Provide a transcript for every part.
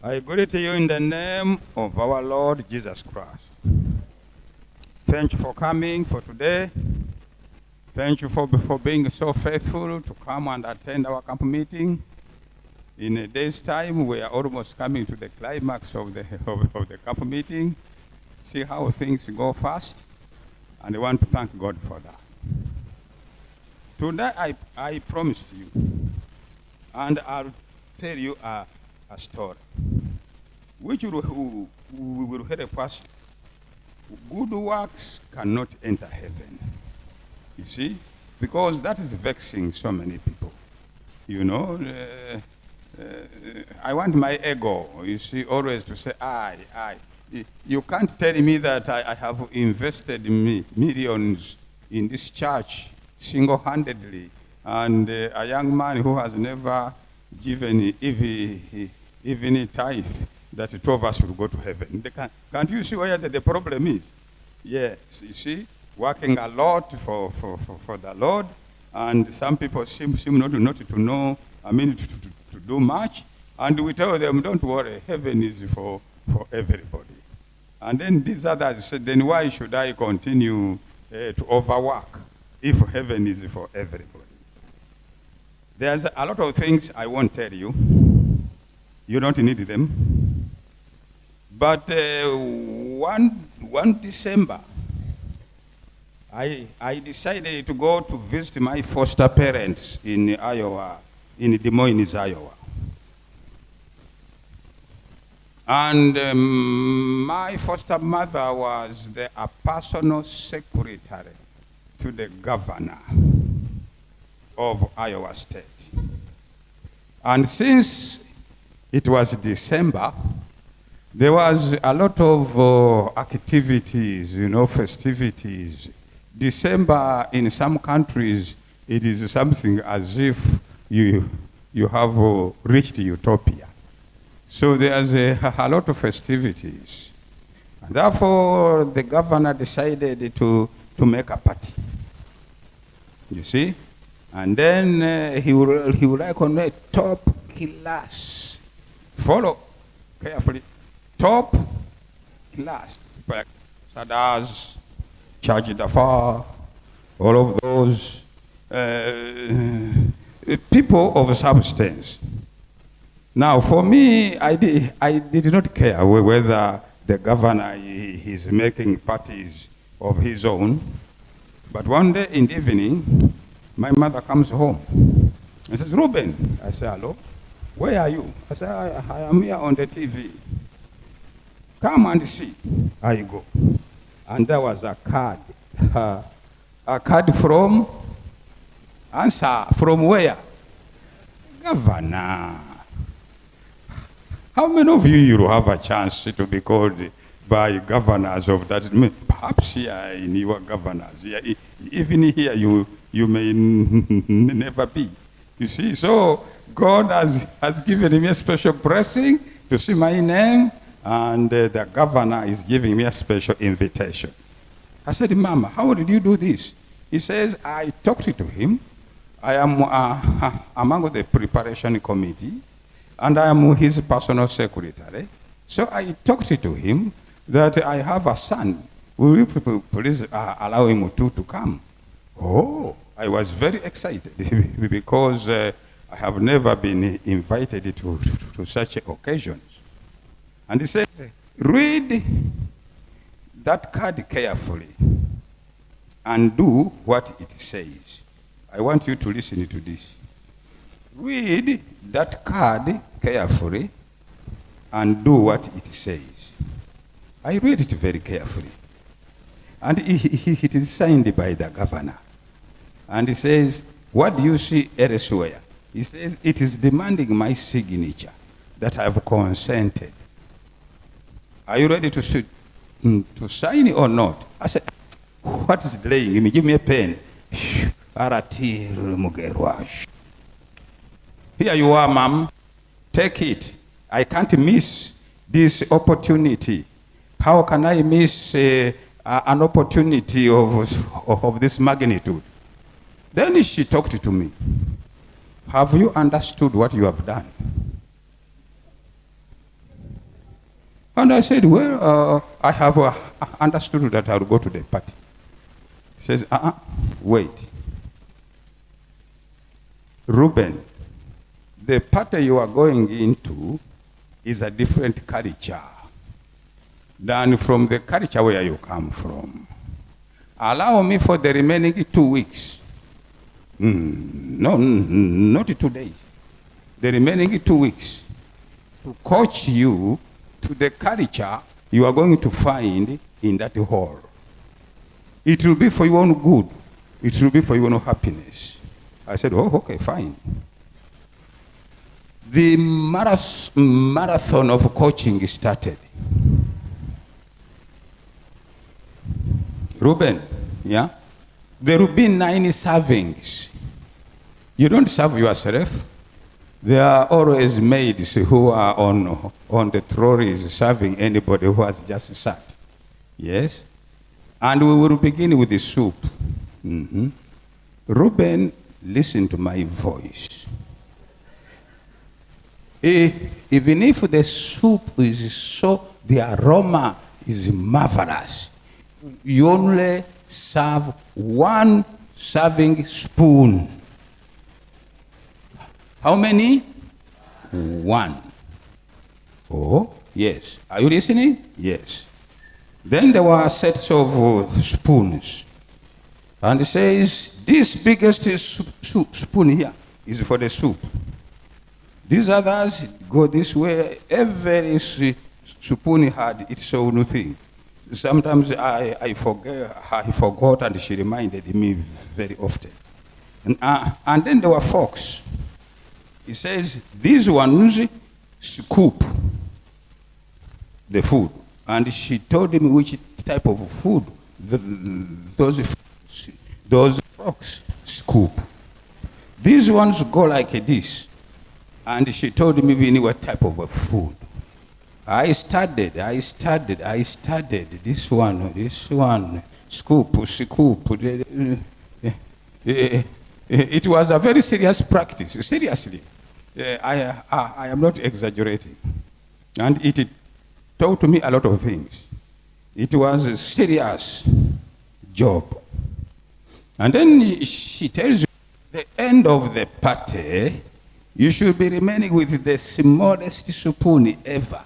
I greet you in the name of our Lord Jesus Christ. Thank you for coming for today. Thank you for being so faithful to come and attend our camp meeting. In a day's time, we are almost coming to the climax of the camp meeting. See how things go fast, and I want to thank God for that. Today, I promised you, and I'll tell you a story, which we will help us. Good works cannot enter heaven. You see? Because that is vexing so many people. You know, I want my ego, you see, always to say, I. You can't tell me that I have invested millions in this church single-handedly, and a young man who has never given even a tithe, that two of us will go to heaven. Can't you see where the problem is? Yes, you see, working a lot for the Lord, and some people seem not to know, to do much, and we tell them, don't worry, heaven is for everybody. And then these others said, then why should I continue to overwork if heaven is for everybody? There's a lot of things I won't tell you. You don't need them. But one December, I decided to go to visit my foster parents in Iowa, in Des Moines, Iowa. And my foster mother was a personal secretary to the governor of Iowa State. And since it was December, there was a lot of activities, festivities. December in some countries, it is something as if you have reached utopia. So there's a lot of festivities. And therefore, the governor decided to make a party. You see? And then he would like on a top class. Follow carefully. Top class. Like Sadas, Charge Dafar, all of those people of substance. Now, for me, I did not care whether the governor is making parties of his own. But one day in the evening, my mother comes home and says, Reuben. I say, hello, where are you? I say, I am here on the TV. Come and see. I go. And there was a card. A card from, answer, from where? Governor. How many of you have a chance to be called by governors of that? Perhaps here in your governors, even here you may never be. You see, so God has given me a special blessing to see my name, and the governor is giving me a special invitation. I said, Mama, how did you do this? He says, I talked to him. I am among the preparation committee, and I am his personal secretary. So I talked to him that I have a son. Will you please allow him to come? Oh, I was very excited because I have never been invited to such occasions. And he said, read that card carefully and do what it says. I want you to listen to this. Read that card carefully and do what it says. I read it very carefully. And it is signed by the governor. And he says, what do you see elsewhere? He says, it is demanding my signature that I have consented. Are you ready to sign or not? I said, what is delaying me? Give me a pen. Here you are, ma'am. Take it. I can't miss this opportunity. How can I miss an opportunity of this magnitude? Then she talked to me. Have you understood what you have done? And I said, well, I have understood that I'll go to the party. He says, wait. Reuben, the party you are going into is a different culture than from the culture where you come from. Allow me for the remaining 2 weeks. No, not 2 days. The remaining 2 weeks to coach you to the culture you are going to find in that hall. It will be for your own good. It will be for your own happiness. I said, oh, okay, fine. The marathon of coaching started. Reuben, yeah? There will be 9 servings. You don't serve yourself. There are always maids who are on the trolleys serving anybody who has just sat. Yes? And we will begin with the soup. Reuben, listen to my voice. Even if the soup is so, the aroma is marvelous, you only serve 1 serving spoon. How many? 1. Oh, yes. Are you listening? Yes. Then there were sets of spoons. And it says, this biggest spoon here is for the soup. These others go this way. Every spoon had its own thing. Sometimes I forgot, and she reminded me very often. And then there were forks. He says, these ones scoop the food. And she told him which type of food those forks scoop. These ones go like this. And she told me we knew what type of food. I studied. This one, scoop. It was a very serious practice, seriously. I am not exaggerating. And it taught me a lot of things. It was a serious job. And then she tells you, the end of the party, you should be remaining with the smallest spoon ever.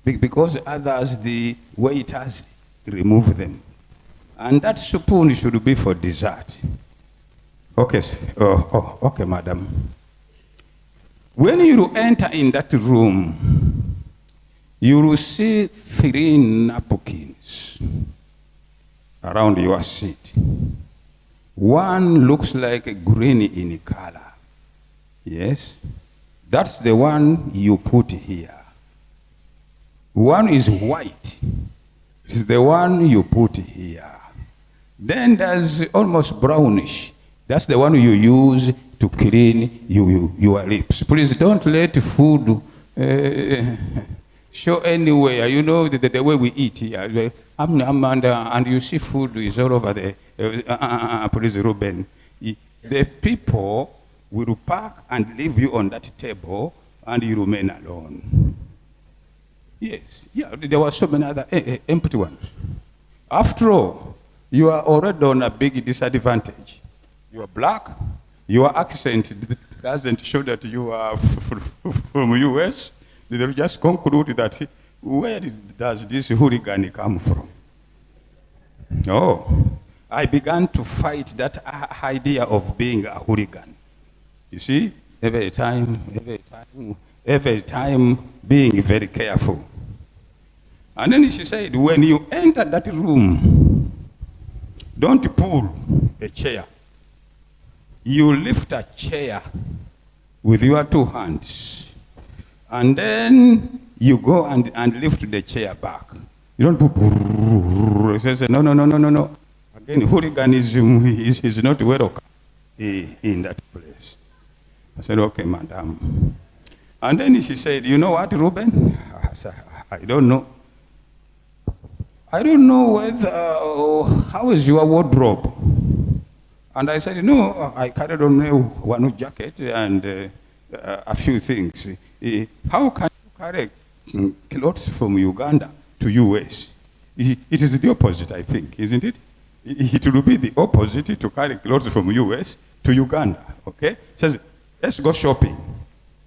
Because others, the waiters, remove them. And that spoon should be for dessert. Okay, okay, madam. When you enter in that room, you will see 3 napkins around your seat. One looks like green in color. Yes? That's the one you put here. One is white. It's the one you put here. Then there's almost brownish. That's the one you use to clean your lips. Please don't let food show anywhere. You know the way we eat here. And you see food is all over there. Please, Reuben. The people will pack and leave you on that table, and you remain alone. Yes, yeah, there were so many other empty ones. After all, you are already on a big disadvantage. You are black. Your accent doesn't show that you are from US. They will just conclude that, where does this hooligan come from? Oh, I began to fight that idea of being a hooligan. You see, every time being very careful. And then she said, when you enter that room, don't pull a chair. You lift a chair with your 2 hands. And then you go and lift the chair back. You don't put. She said, no. Again, hooliganism is not welcome in that place. I said, okay, madam. And then she said, you know what, Reuben? I said, I don't know. I don't know how is your wardrobe? And I said, no, I carried on one jacket and a few things. How can you carry clothes from Uganda to US. It is the opposite, I think, isn't it? It will be the opposite to carry clothes from US to Uganda, okay? Says, let's go shopping.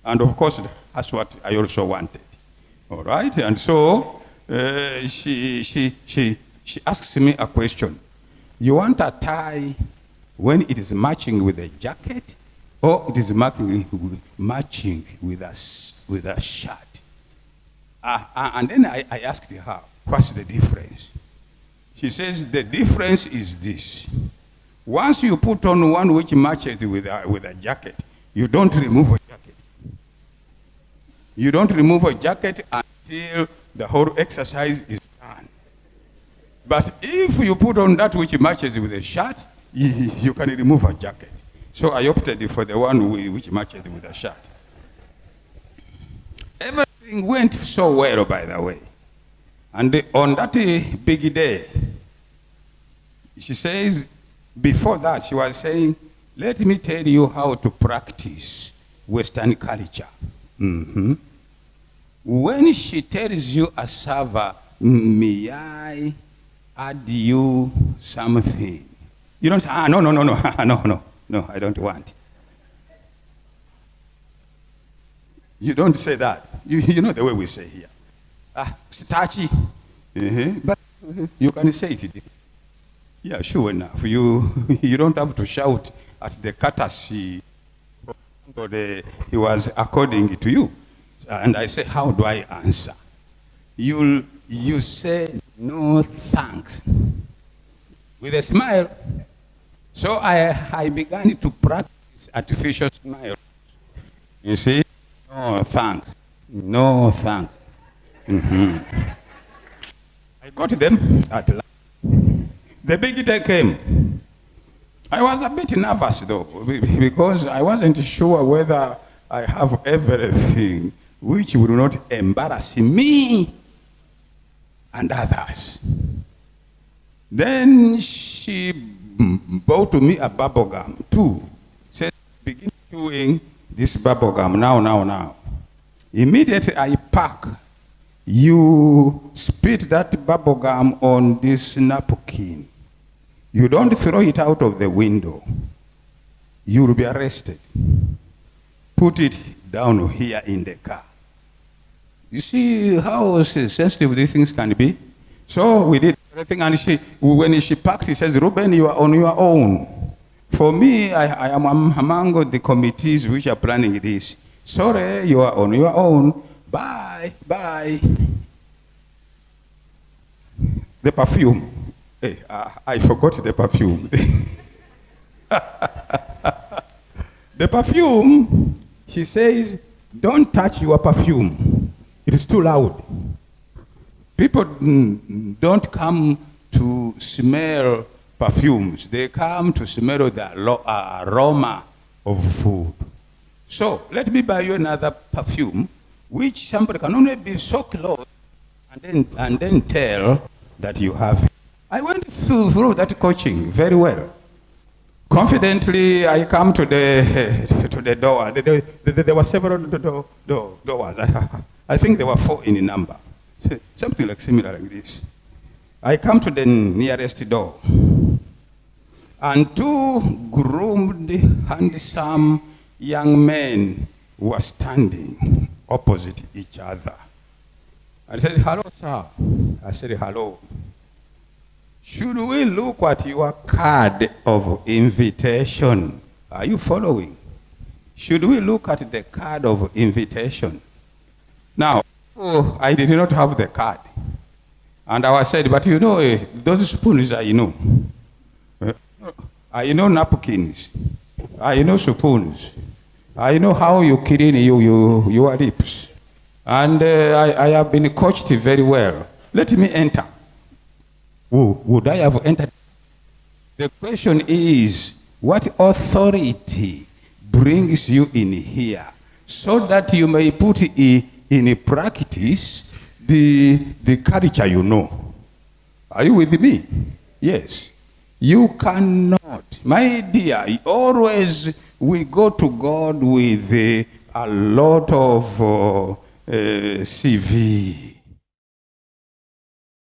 And of course, that's what I also wanted, all right? And so she asks me a question. You want a tie when it is matching with a jacket, or it is matching with a shirt? And then I asked her, what's the difference? She says, the difference is this. Once you put on one which matches with a jacket, you don't remove a jacket. You don't remove a jacket until the whole exercise is done. But if you put on that which matches with a shirt, you can remove a jacket. So I opted for the one which matches with a shirt. Everything went so well, by the way. And on that big day, she says, before that, she was saying, let me tell you how to practice Western culture. Mm-hmm. When she tells you a server, may I add you something? You don't say, no, I don't want. You don't say that. You know the way we say here. Starchy. But you can say it. Yeah, sure enough. You don't have to shout at the courtesy he was according to you. And I say, how do I answer? You say, no thanks, with a smile. So I began to practice artificial smile. You see? No thanks. No thanks. Mm-hmm. I got them at last. The big day came. I was a bit nervous though, because I wasn't sure whether I have everything which will not embarrass me and others. Then she bought me a bubble gum too. Said, begin chewing this bubble gum now. Immediately I pack. You spit that bubble gum on this napkin. You don't throw it out of the window. You will be arrested. Put it down here in the car. You see how sensitive these things can be? So we did everything, and when she packed, she says, Ruben, you are on your own. For me, I am among the committees which are planning this. Sorry, you are on your own. Bye. The perfume. Hey, I forgot the perfume. The perfume, she says, don't touch your perfume. It is too loud. People don't come to smell perfumes. They come to smell the aroma of food. So let me buy you another perfume, which somebody can only be so close and then tell that you have it. I went through that coaching very well. Confidently, I come to the door. There were several doors. I think there were 4 in number. Something like similar like this. I come to the nearest door. And 2 groomed, handsome young men were standing opposite each other. I said, hello, sir. I said, hello. Should we look at your card of invitation? Are you following? Should we look at the card of invitation? Now, I did not have the card. And I said, but you know, those spoons I know. I know napkins. I know spoons. I know how you clean your lips. And I have been coached very well. Let me enter. Would I have entered? The question is, what authority brings you in here so that you may put in practice the culture you know? Are you with me? Yes. You cannot. My dear, always we go to God with a lot of CV.